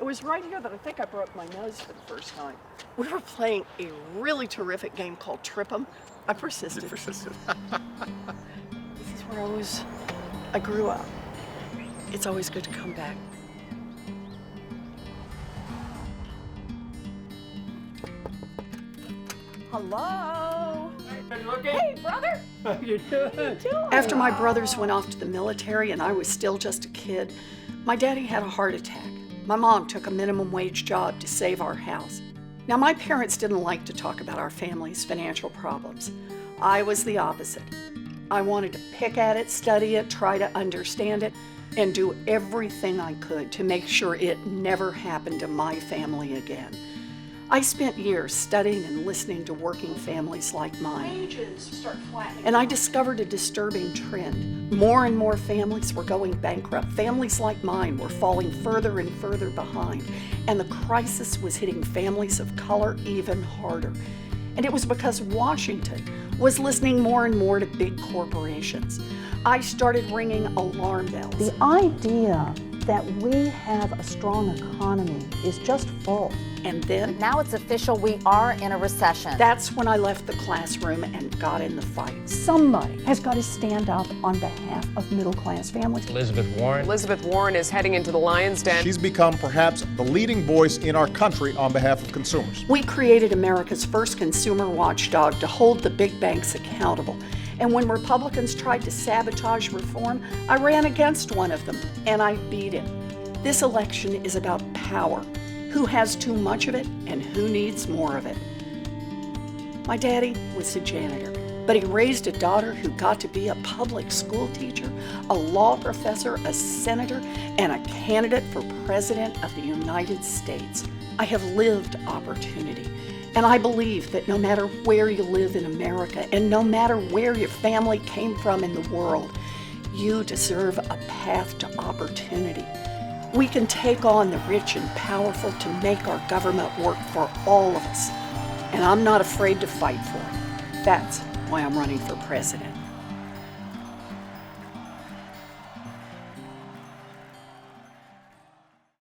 It was right here that I think I broke my nose for the first time. We were playing a really terrific game called Trip 'em. I persisted. You persisted. This is where I grew up. It's always good to come back. Hello? Hey, brother. How you doing? After my brothers went off to the military and I was still just a kid, my daddy had a heart attack. My mom took a minimum wage job to save our house. Now, my parents didn't like to talk about our family's financial problems. I was the opposite. I wanted to pick at it, study it, try to understand it, and do everything I could to make sure it never happened to my family again. I spent years studying and listening to working families like mine. And I discovered a disturbing trend. More and more families were going bankrupt. Families like mine were falling further and further behind. And the crisis was hitting families of color even harder. And it was because Washington was listening more and more to big corporations. I started ringing alarm bells. The idea that we have a strong economy is just false. And then, Now it's official, we are in a recession. that's when I left the classroom and got in the fight. Somebody has got to stand up on behalf of middle-class families. Elizabeth Warren. Elizabeth Warren is heading into the lion's den. She's become perhaps the leading voice in our country on behalf of consumers. We created America's first consumer watchdog to hold the big banks accountable. And when Republicans tried to sabotage reform, I ran against one of them, and I beat him. This election is about power. Who has too much of it and who needs more of it? My daddy was a janitor, but he raised a daughter who got to be a public school teacher, a law professor, a senator, and a candidate for president of the United States. I have lived opportunity. And I believe that no matter where you live in America and no matter where your family came from in the world, you deserve a path to opportunity. We can take on the rich and powerful to make our government work for all of us. And I'm not afraid to fight for it. That's why I'm running for president.